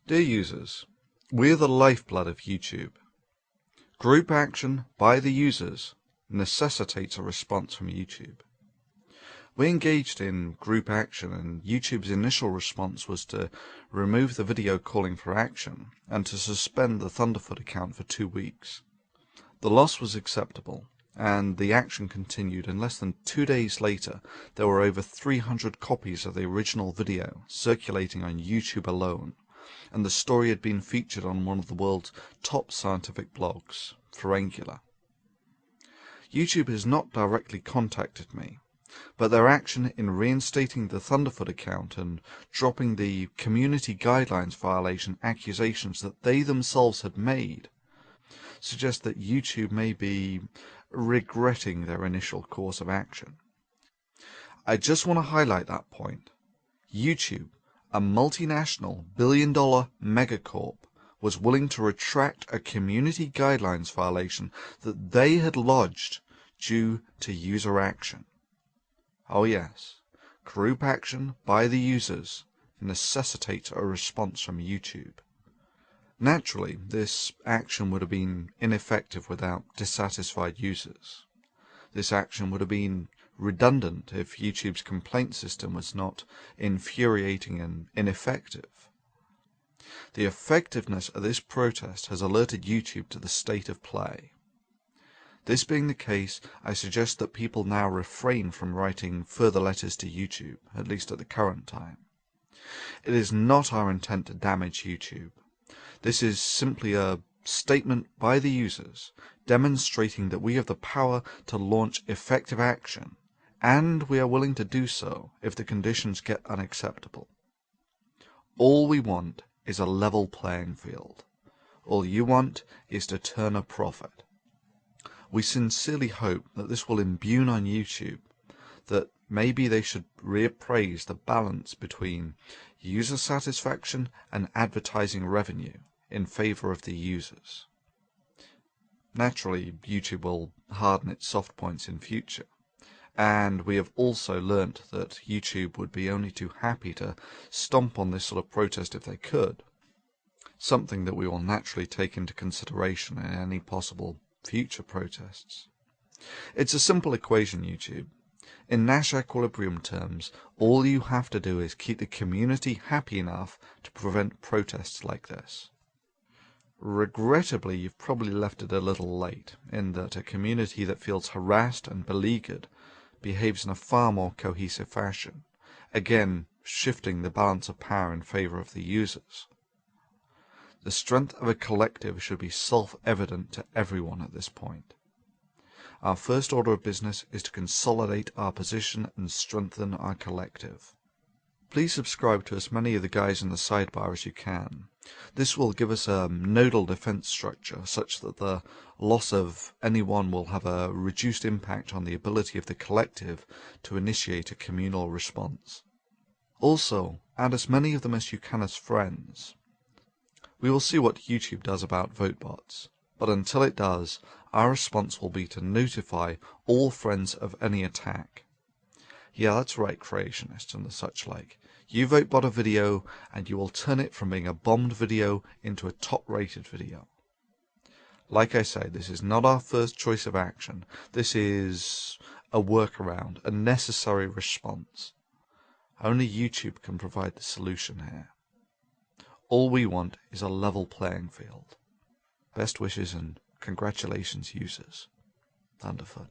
Dear users, we are the lifeblood of YouTube. Group action by the users necessitates a response from YouTube. We engaged in group action, and YouTube's initial response was to remove the video calling for action and to suspend the Thunderfoot account for 2 weeks. The loss was acceptable, and the action continued, and less than 2 days later there were over 300 copies of the original video circulating on YouTube alone, and the story had been featured on one of the world's top scientific blogs, Angular. YouTube has not directly contacted me, but their action in reinstating the Thunderfoot account and dropping the community guidelines violation accusations that they themselves had made suggests that YouTube may be regretting their initial course of action. I just want to highlight that point. YouTube, a multinational billion-dollar megacorp, was willing to retract a community guidelines violation that they had lodged due to user action. Oh yes, group action by the users necessitates a response from YouTube. Naturally, this action would have been ineffective without dissatisfied users. This action would have been redundant if YouTube's complaint system was not infuriating and ineffective. The effectiveness of this protest has alerted YouTube to the state of play. This being the case, I suggest that people now refrain from writing further letters to YouTube, at least at the current time. It is not our intent to damage YouTube. This is simply a statement by the users demonstrating that we have the power to launch effective action, and we are willing to do so if the conditions get unacceptable. All we want is a level playing field. All you want is to turn a profit. We sincerely hope that this will imbue on YouTube that maybe they should reappraise the balance between user satisfaction and advertising revenue in favor of the users. Naturally, YouTube will harden its soft points in future, and we have also learnt that YouTube would be only too happy to stomp on this sort of protest if they could, something that we will naturally take into consideration in any possible future protests. It's a simple equation, YouTube. In Nash equilibrium terms, all you have to do is keep the community happy enough to prevent protests like this. Regrettably, you've probably left it a little late, in that a community that feels harassed and beleaguered behaves in a far more cohesive fashion, again shifting the balance of power in favor of the users. The strength of a collective should be self-evident to everyone at this point. Our first order of business is to consolidate our position and strengthen our collective. Please subscribe to as many of the guys in the sidebar as you can. This will give us a nodal defense structure such that the loss of any one will have a reduced impact on the ability of the collective to initiate a communal response. Also, add as many of them as you can as friends. We will see what YouTube does about vote bots, but until it does, our response will be to notify all friends of any attack. Yeah, that's right, creationists and the such like. You vote bot a video, and you will turn it from being a bombed video into a top-rated video. Like I say, this is not our first choice of action. This is a workaround, a necessary response. Only YouTube can provide the solution here. All we want is a level playing field. Best wishes and congratulations, users. Thunderfoot.